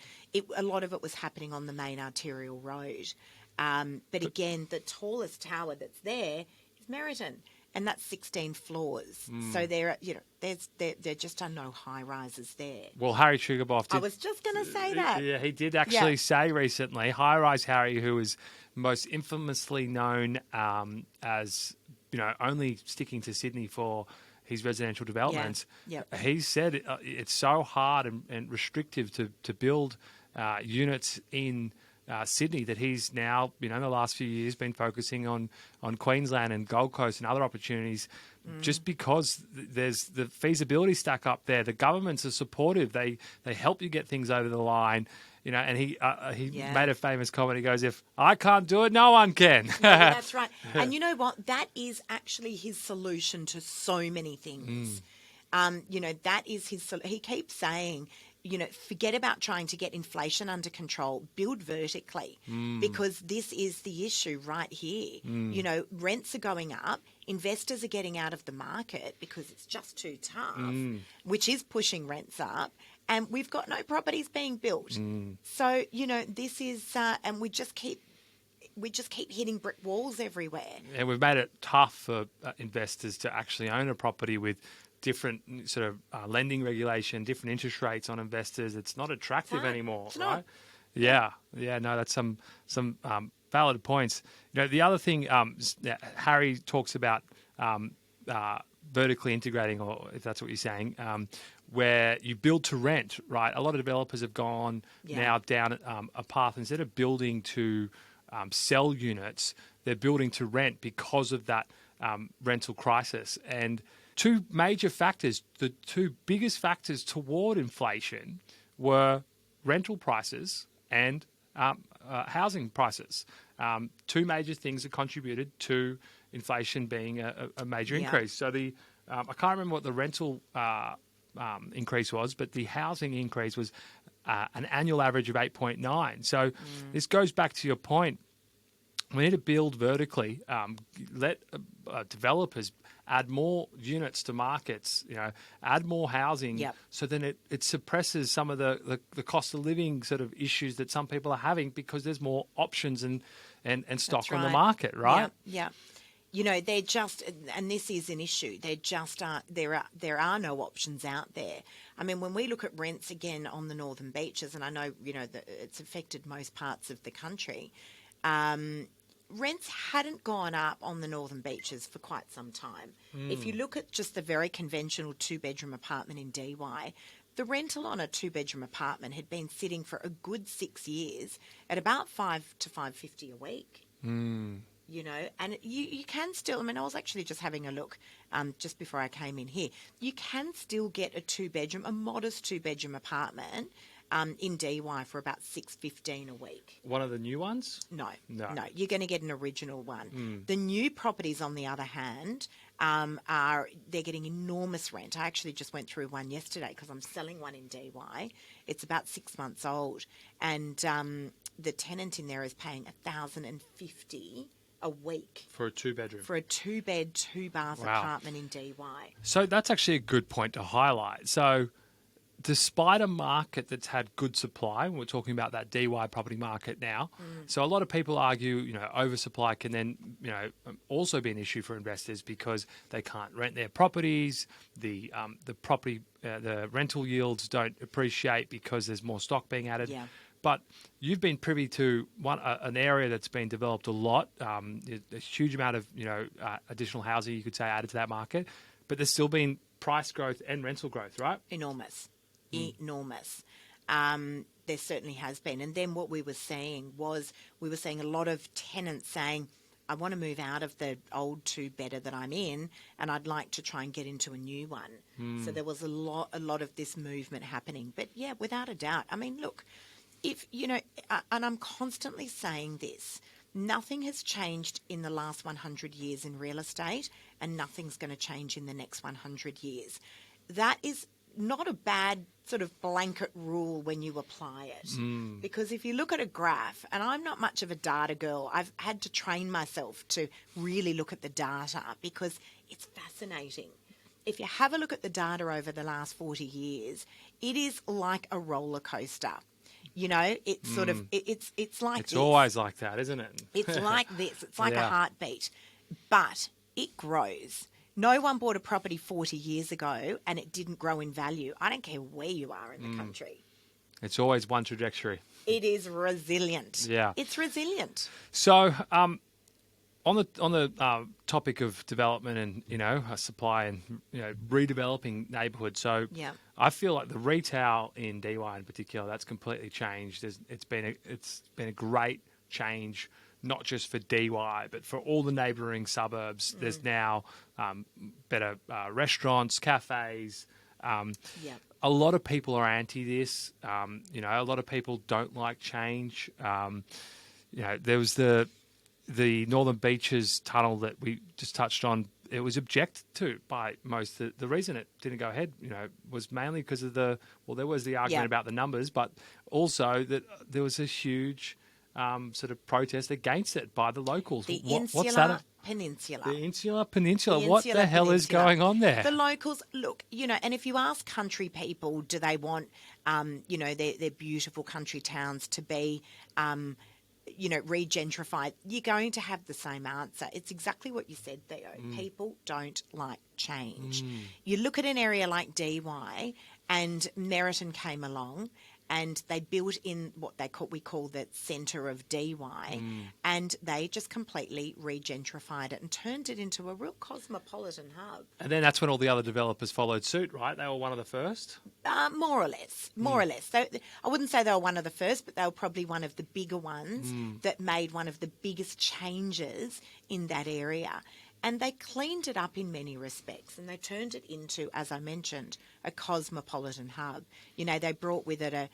Speaker 2: a lot of it was happening on the main arterial road. But again, the tallest tower that's there is Meriton, and that's 16 floors. So there just are no high rises there.
Speaker 1: Well, Harry Sugarboff did.
Speaker 2: I was just going to say that.
Speaker 1: Yeah, he did actually say recently, High Rise Harry, who is most infamously known as only sticking to Sydney for his residential developments. He said it's so hard and restrictive to build units in Sydney that he's now, in the last few years, been focusing on Queensland and Gold Coast and other opportunities, just because there's the feasibility stack up there. The governments are supportive. They help you get things over the line. And he made a famous comment. He goes, "If I can't do it, no one can."
Speaker 2: That's right. And you know what? That is actually his solution to so many things. That is he keeps saying, forget about trying to get inflation under control, build vertically, because this is the issue right here. Rents are going up, investors are getting out of the market because it's just too tough, which is pushing rents up, and we've got no properties being built. So, this is, and we just keep hitting brick walls everywhere.
Speaker 1: And we've made it tough for investors to actually own a property with different sort of lending regulation, different interest rates on investors. It's not attractive anymore, right? Yeah. No, that's some valid points. The other thing, Harry talks about vertically integrating, or if that's what you're saying, where you build to rent, right? A lot of developers have gone now down a path. Instead of building to sell units, they're building to rent because of that rental crisis. And two major factors, the two biggest factors toward inflation, were rental prices and housing prices. Two major things that contributed to inflation being a major increase. So I can't remember what the rental increase was, but the housing increase was an annual average of 8.9. So this goes back to your point. We need to build vertically, let developers add more units to markets, add more housing, so then it suppresses some of the cost of living sort of issues that some people are having, because there's more options and stock on the market, right?
Speaker 2: Yeah. They're just, and this is an issue, there are no options out there. I mean, when we look at rents again on the northern beaches, and I know, that it's affected most parts of the country, rents hadn't gone up on the northern beaches for quite some time. If you look at just the very conventional 2-bedroom apartment in DY, the rental on a 2-bedroom apartment had been sitting for a good 6 years at about $5 to $5.50 a week. And you can still, I mean, I was actually just having a look just before I came in here. You can still get a modest 2-bedroom apartment in DY for about $6.15 a week.
Speaker 1: One of the new ones?
Speaker 2: No. You're going to get an original one. The new properties, on the other hand, they're getting enormous rent. I actually just went through one yesterday because I'm selling one in DY. It's about 6 months old, and the tenant in there is paying $1,050 a week
Speaker 1: for a 2-bedroom.
Speaker 2: For a 2-bed, 2-bath apartment in DY.
Speaker 1: So that's actually a good point to highlight. So despite a market that's had good supply, we're talking about that DY property market now. So a lot of people argue, oversupply can then, also be an issue for investors because they can't rent their properties. The rental yields don't appreciate because there's more stock being added.
Speaker 2: Yeah.
Speaker 1: But you've been privy to an area that's been developed a lot, a huge amount of additional housing, you could say, added to that market. But there's still been price growth and rental growth, right?
Speaker 2: Enormous. There certainly has been. And then what we were seeing a lot of tenants saying, I want to move out of the old two-bedder that I'm in, and I'd like to try and get into a new one. So there was a lot of this movement happening. But yeah, without a doubt. I mean, look, if, and I'm constantly saying this, nothing has changed in the last 100 years in real estate, and nothing's going to change in the next 100 years. That is not a bad sort of blanket rule when you apply it. Because if you look at a graph, and I'm not much of a data girl, I've had to train myself to really look at the data because it's fascinating. If you have a look at the data over the last 40 years, it is like a roller coaster. It's sort of, it's like
Speaker 1: It's
Speaker 2: this.
Speaker 1: always like that, isn't it?
Speaker 2: It's like this. It's like
Speaker 1: Yeah.
Speaker 2: a heartbeat. But it grows. No one bought a property 40 years ago and it didn't grow in value. I don't care where you are in the country.
Speaker 1: It's always one trajectory.
Speaker 2: It is resilient.
Speaker 1: Yeah.
Speaker 2: It's resilient.
Speaker 1: So, on the topic of development and supply and redeveloping neighbourhoods, so
Speaker 2: Yeah.
Speaker 1: I feel like the retail in DY in particular that's completely changed. It's been a great change, not just for DY but for all the neighbouring suburbs. There's now better restaurants, cafes.
Speaker 2: Yeah.
Speaker 1: A lot of people are anti this. A lot of people don't like change. There was the Northern Beaches tunnel that we just touched on. It was objected to by most. The reason it didn't go ahead, was mainly because of there was the argument about the numbers, but also that there was a huge sort of protest against it by the locals.
Speaker 2: The
Speaker 1: What's
Speaker 2: Insular
Speaker 1: that?
Speaker 2: Peninsula.
Speaker 1: The Insular Peninsula.
Speaker 2: The
Speaker 1: What
Speaker 2: Insular
Speaker 1: the hell is
Speaker 2: Peninsula.
Speaker 1: going on there?
Speaker 2: The locals, look, and if you ask country people, do they want, their beautiful country towns to be, regentrified, you're going to have the same answer. It's exactly what you said, Theo. People don't like change. You look at an area like DY, and Meriton came along, and they built in what we call the centre of DY, and they just completely regentrified it and turned it into a real cosmopolitan hub.
Speaker 1: And then that's when all the other developers followed suit, right? They were one of the first.
Speaker 2: More or less. So I wouldn't say they were one of the first, but they were probably one of the bigger ones that made one of the biggest changes in that area. And they cleaned it up in many respects, and they turned it into, as I mentioned, a cosmopolitan hub. They brought with it a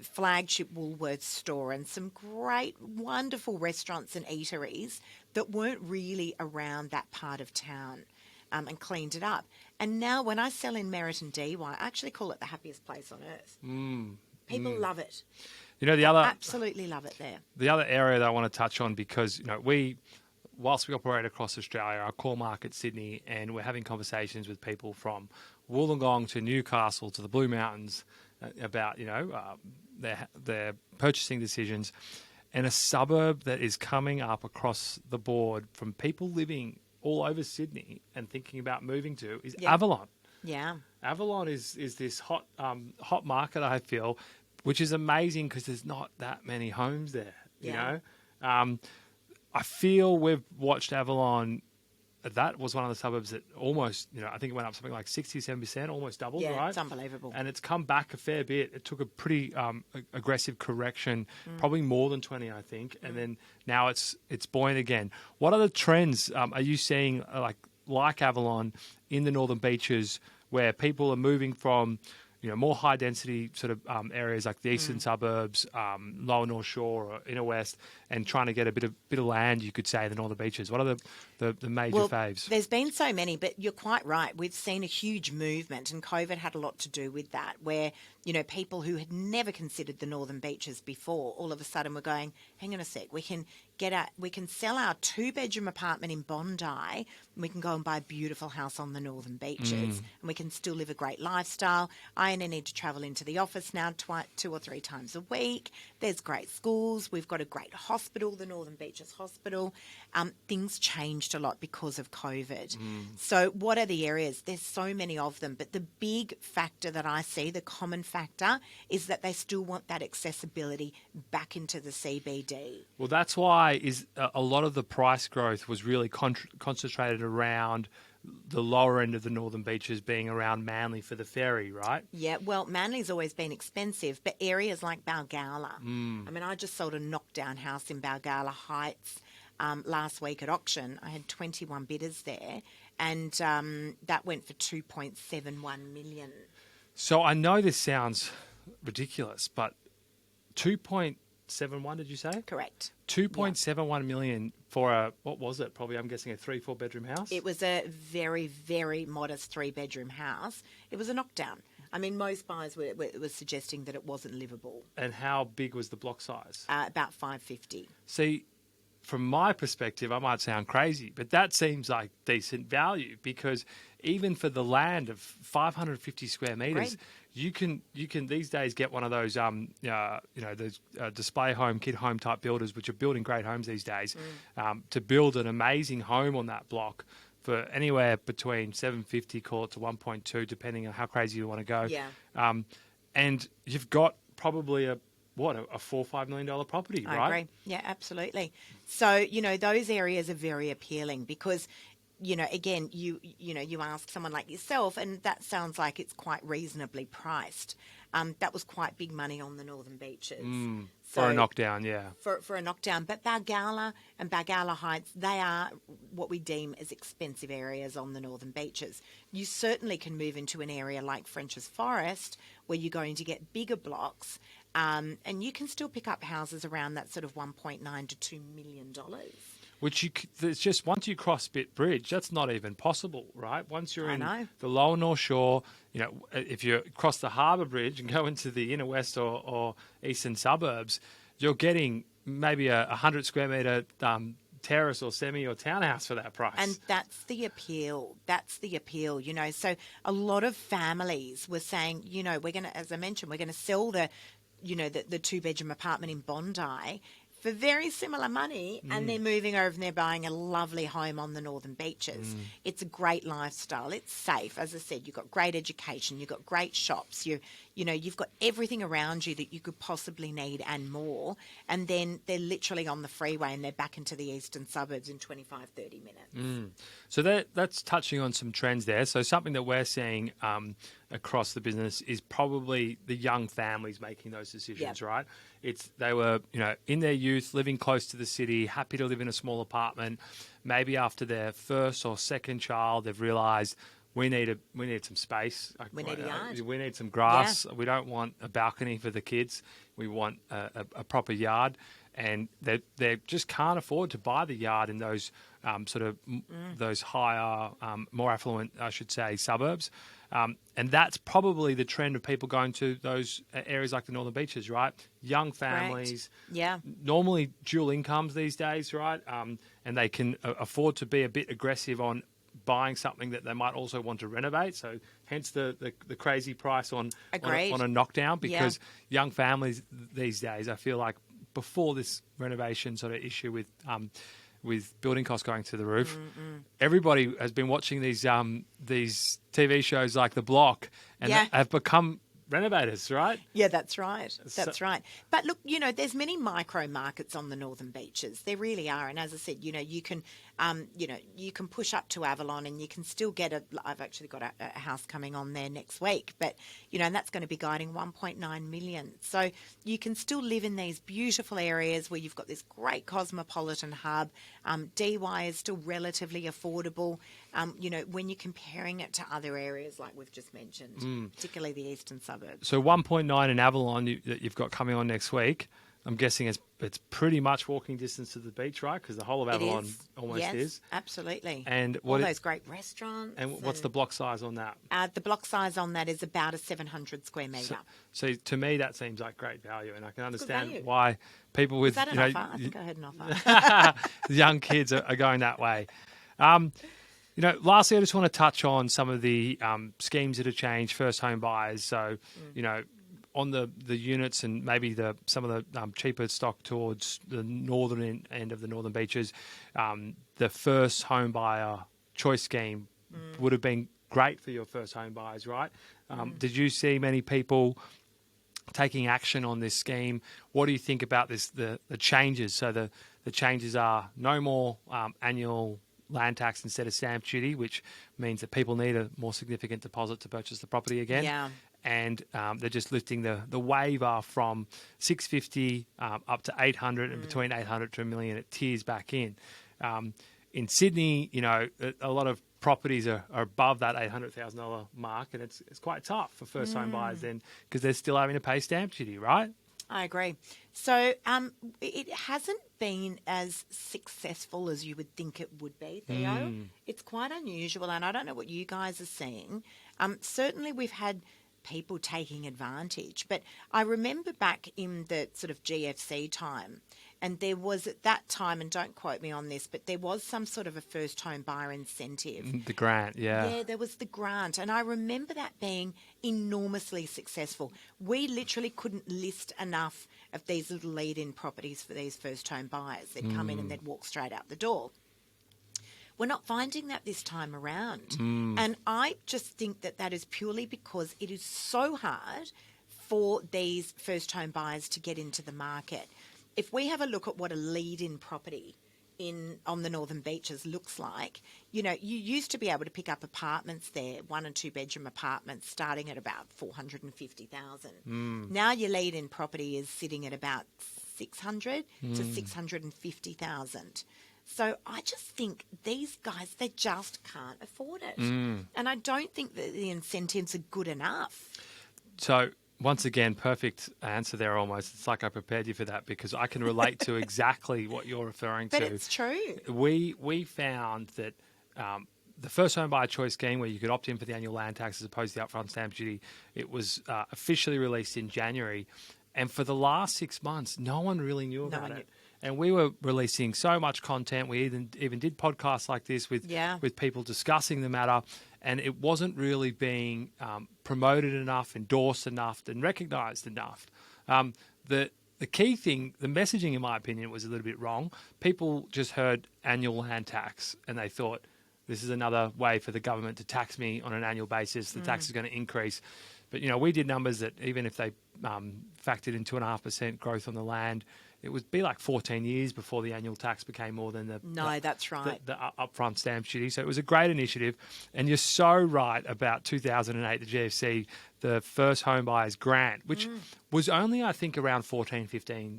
Speaker 2: flagship Woolworths store and some great, wonderful restaurants and eateries that weren't really around that part of town, and cleaned it up. And now when I sell in Meriton DY, I actually call it the happiest place on earth. People love it. Absolutely love it there.
Speaker 1: The other area that I want to touch on, because whilst we operate across Australia, our core market Sydney, and we're having conversations with people from Wollongong to Newcastle to the Blue Mountains about their purchasing decisions, and a suburb that is coming up across the board from people living all over Sydney and thinking about moving to is Avalon.
Speaker 2: Yeah.
Speaker 1: Avalon is this hot market, I feel, which is amazing because there's not that many homes there. I feel we've watched Avalon. That was one of the suburbs that almost, I think it went up something like 67%, almost doubled, right?
Speaker 2: Yeah, it's unbelievable.
Speaker 1: And it's come back a fair bit. It took a pretty aggressive correction, probably more than 20, I think. And then now it's buoyant again. What other trends are you seeing like Avalon in the Northern Beaches where people are moving from more high density sort of areas like the eastern suburbs, lower North Shore or inner west, and trying to get a bit of land, you could say, in the Northern Beaches? What are the major faves?
Speaker 2: There's been so many, but you're quite right. We've seen a huge movement, and COVID had a lot to do with that, where people who had never considered the Northern Beaches before, all of a sudden were going, hang on a sec, we can sell our 2-bedroom apartment in Bondi, and we can go and buy a beautiful house on the Northern Beaches, and we can still live a great lifestyle. I only need to travel into the office now 2 or 3 times a week. There's great schools. We've got a great hospital, the Northern Beaches Hospital. Things changed a lot because of COVID. So what are the areas? There's so many of them, but the big factor that I see, the common factor, is that they still want that accessibility back into the CBD.
Speaker 1: Well, that's why a lot of the price growth was really concentrated around the lower end of the Northern Beaches, being around Manly for the ferry, right?
Speaker 2: Yeah, well, Manly's always been expensive, but areas like Balgowlah. I mean, I just sold a knockdown house in Balgowlah Heights last week at auction. I had 21 bidders there, and that went for 2.71 million.
Speaker 1: So I know this sounds ridiculous, but 2.71, did you say?
Speaker 2: Correct.
Speaker 1: 2.71 million for a, what was it? Probably, I'm guessing, a 3-4 bedroom house?
Speaker 2: It was a very, very modest 3-bedroom house. It was a knockdown. I mean, most buyers were suggesting that it wasn't livable.
Speaker 1: And how big was the block size?
Speaker 2: About 550.
Speaker 1: See, from my perspective, I might sound crazy, but that seems like decent value, because even for the land of 550 square meters, you can these days get one of those those display home, kid home type builders, which are building great homes these days, to build an amazing home on that block for anywhere between 750, call it, to 1.2, depending on how crazy you want to go.
Speaker 2: Yeah.
Speaker 1: And you've got probably a $4 or $5 million property, right?
Speaker 2: I agree. Yeah, absolutely. So, those areas are very appealing because, again, you ask someone like yourself, and that sounds like it's quite reasonably priced. That was quite big money on the Northern Beaches.
Speaker 1: For a knockdown, yeah.
Speaker 2: For a knockdown. But Balgowlah and Balgowlah Heights, they are what we deem as expensive areas on the Northern Beaches. You certainly can move into an area like French's Forest, where you're going to get bigger blocks, and you can still pick up houses around that sort of $1.9 to $2 million.
Speaker 1: It's just once you cross Spit Bridge, that's not even possible, right? Once you're in the lower North Shore, if you cross the Harbour Bridge and go into the inner west or eastern suburbs, you're getting maybe a 100 square metre terrace or semi or townhouse for that price. And
Speaker 2: that's the appeal. So a lot of families were saying, we're going to, as I mentioned, we're going to sell the 2-bedroom apartment in Bondi for very similar money, and they're moving over and they're buying a lovely home on the Northern Beaches. It's a great lifestyle. It's safe. As I said, you've got great education. You've got great shops. You've got everything around you that you could possibly need and more. And then they're literally on the freeway and they're back into the eastern suburbs in 25, 30 minutes.
Speaker 1: So that's touching on some trends there. So something that we're seeing across the business is probably the young families making those decisions, right? They were, in their youth, living close to the city, happy to live in a small apartment. Maybe after their first or second child, they've realised we need some space.
Speaker 2: We need a yard.
Speaker 1: We need some grass. Yeah. We don't want a balcony for the kids. We want a proper yard. And they just can't afford to buy the yard in those those higher, more affluent, I should say, suburbs. And that's probably the trend of people going to those areas like the Northern Beaches, right? Young families, normally dual incomes these days, right? And they can afford to be a bit aggressive on buying something that they might also want to renovate. So hence the crazy price on a knockdown, because young families these days, I feel like before this renovation sort of issue with building costs going through the roof, everybody has been watching these TV shows like The Block and have become renovators, right?
Speaker 2: Yeah, that's right. That's right. But look, there's many micro markets on the Northern Beaches. There really are. And as I said, you can push up to Avalon and you can still get I've actually got a house coming on there next week, but, and that's going to be guiding 1.9 million. So you can still live in these beautiful areas where you've got this great cosmopolitan hub. DY is still relatively affordable, when you're comparing it to other areas like we've just mentioned, particularly the eastern suburbs.
Speaker 1: So 1.9 in Avalon that you've got coming on next week, I'm guessing it's pretty much walking distance to the beach, right? Because the whole of Avalon almost is.
Speaker 2: Absolutely.
Speaker 1: And
Speaker 2: all those great restaurants.
Speaker 1: And what's the block size on that?
Speaker 2: The block size on that is about a 700 square metre.
Speaker 1: So to me, that seems like great value, and I can understand why people with
Speaker 2: is that an offer? I think I heard an offer.
Speaker 1: young kids are going that way. Lastly, I just want to touch on some of the schemes that have changed first home buyers. So, on the units and maybe some of the cheaper stock towards the northern end of the Northern Beaches, the first home buyer choice scheme would have been great for your first home buyers, right? Did you see many people taking action on this scheme? What do you think about this? The changes. So the changes are no more annual land tax instead of stamp duty, which means that people need a more significant deposit to purchase the property again.
Speaker 2: Yeah.
Speaker 1: And they're just lifting the waiver from 650 up to 800 and between 800 to a million. It tiers back in. In Sydney, a lot of properties are above that $800,000 mark, and it's quite tough for first home buyers then because they're still having to pay stamp duty, right?
Speaker 2: I agree. So it hasn't been as successful as you would think it would be, Theo. It's quite unusual, and I don't know what you guys are seeing. Certainly we've had people taking advantage, but I remember back in the sort of GFC time, and there was at that time, and don't quote me on this, but there was some sort of a first home buyer incentive.
Speaker 1: The grant, yeah.
Speaker 2: Yeah, there was the grant. And I remember that being enormously successful. We literally couldn't list enough of these little lead-in properties for these first home buyers. They'd come in and they'd walk straight out the door. We're not finding that this time around. And I just think that is purely because it is so hard for these first home buyers to get into the market. If we have a look at what a lead-in property on the Northern Beaches looks like, you used to be able to pick up apartments there, 1 and 2 bedroom apartments starting at about 450,000. Now your lead-in property is sitting at about 600 to 650,000. So I just think these guys, they just can't afford it. And I don't think that the incentives are good enough.
Speaker 1: So once again, perfect answer there almost. It's like I prepared you for that because I can relate to exactly what you're referring to.
Speaker 2: But it's true.
Speaker 1: We found that the first home buyer choice scheme, where you could opt in for the annual land tax as opposed to the upfront stamp duty, it was officially released in January. And for the last 6 months, no one really knew about it. And we were releasing so much content. We even did podcasts like this with people discussing the matter, and it wasn't really being promoted enough, endorsed enough, and recognised enough. The key thing, the messaging, in my opinion, was a little bit wrong. People just heard annual land tax, and they thought, this is another way for the government to tax me on an annual basis. The tax is going to increase. But, we did numbers that even if they factored in 2.5% growth on the land, it would be like 14 years before the annual tax became more than
Speaker 2: that's right.
Speaker 1: the upfront stamp duty. So it was a great initiative. And you're so right about 2008, the GFC, the first home buyers grant, which was only, I think, around $14,000,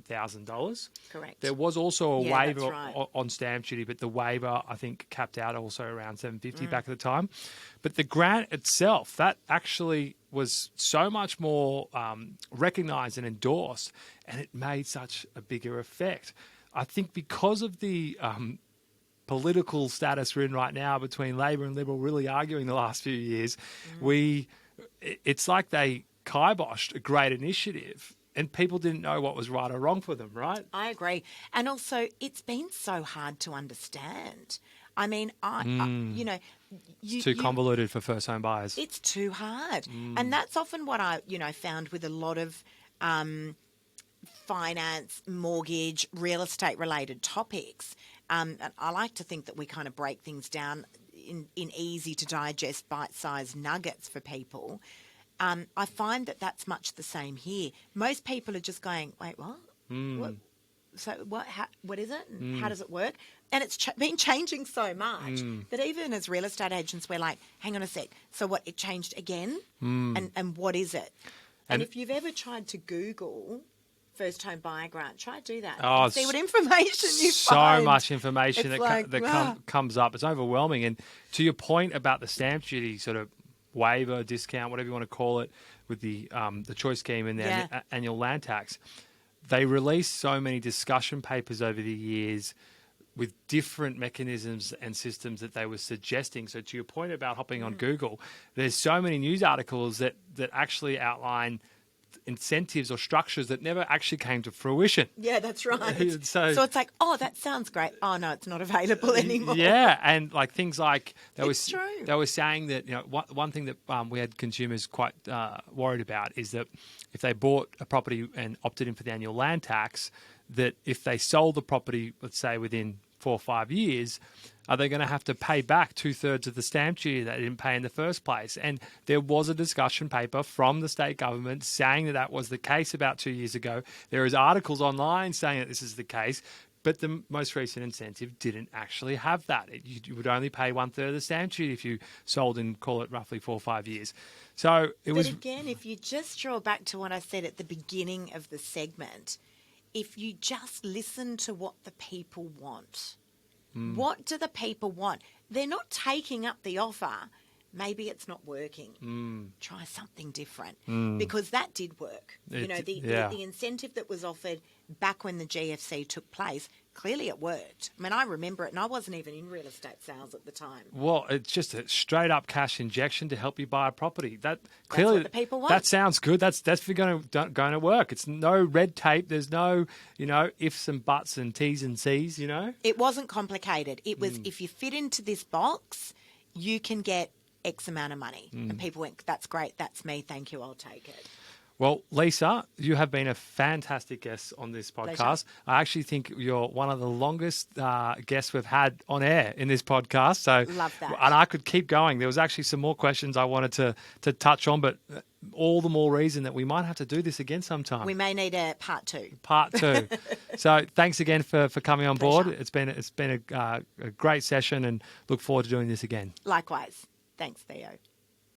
Speaker 1: $15,000.
Speaker 2: Correct.
Speaker 1: There was also a waiver
Speaker 2: that's right.
Speaker 1: on stamp duty, but the waiver, I think, capped out also around $750 back at the time. But the grant itself, that actually was so much more recognised and endorsed, and it made such a bigger effect. I think because of the political status we're in right now between Labor and Liberal really arguing the last few years, it's like they kiboshed a great initiative and people didn't know what was right or wrong for them, right?
Speaker 2: I agree. And also, it's been so hard to understand. I mean,
Speaker 1: It's too convoluted for first home buyers.
Speaker 2: It's too hard. And that's often what I, found with a lot of finance, mortgage, real estate related topics. And I like to think that we kind of break things down in easy to digest bite-sized nuggets for people. I find that that's much the same here. Most people are just going, wait, what? What? So what is it? And how does it work? And it's been changing so much that even as real estate agents, we're like, hang on a sec. So what, it changed again? And what is it? And if you've ever tried to Google first home buyer grant, try to do that.
Speaker 1: Oh,
Speaker 2: see what information you
Speaker 1: so
Speaker 2: find.
Speaker 1: So much information
Speaker 2: it's
Speaker 1: that comes up. It's overwhelming. And to your point about the stamp duty sort of waiver, discount, whatever you want to call it, with the choice scheme and the annual land tax, they released so many discussion papers over the years with different mechanisms and systems that they were suggesting. So to your point about hopping on Google, there's so many news articles that actually outline incentives or structures that never actually came to fruition.
Speaker 2: Yeah, that's right.
Speaker 1: So-
Speaker 2: So it's like, oh, that sounds great. Oh no, it's not available anymore.
Speaker 1: Yeah, and like things like
Speaker 2: It's true.
Speaker 1: they were saying that one thing that we had consumers quite worried about is that if they bought a property and opted in for the annual land tax, that if they sold the property, let's say within 4 or 5 years, are they going to have to pay back 2/3 of the stamp duty that they didn't pay in the first place? And there was a discussion paper from the state government saying that that was the case about 2 years ago. There is articles online saying that this is the case, but the most recent incentive didn't actually have that. You would only pay 1/3 of the stamp duty if you sold in, call it roughly 4 or 5 years. So it was.
Speaker 2: But again, if you just draw back to what I said at the beginning of the segment, if you just listen to what the people want, what do the people want? They're not taking up the offer. Maybe it's not working. Try something different because that did work. The incentive that was offered back when the GFC took place, clearly it worked. I mean, I remember it, and I wasn't even in real estate sales at the time.
Speaker 1: Well, it's just a straight up cash injection to help you buy a property. That clearly,
Speaker 2: what the people want.
Speaker 1: That sounds good. That's going to work. It's no red tape. There's no ifs and buts and T's and C's.
Speaker 2: It wasn't complicated. It was if you fit into this box, you can get X amount of money. And people went, "That's great. That's me. Thank you. I'll take it."
Speaker 1: Well, Lisa, you have been a fantastic guest on this podcast.
Speaker 2: Pleasure.
Speaker 1: I actually think you're one of the longest guests we've had on air in this podcast. So,
Speaker 2: Love that.
Speaker 1: And I could keep going. There was actually some more questions I wanted to touch on, but all the more reason that we might have to do this again sometime.
Speaker 2: We may need a part 2.
Speaker 1: Part 2. So thanks again for coming on board.
Speaker 2: Pleasure.
Speaker 1: It's been a great session, and look forward to doing this again.
Speaker 2: Likewise. Thanks, Theo.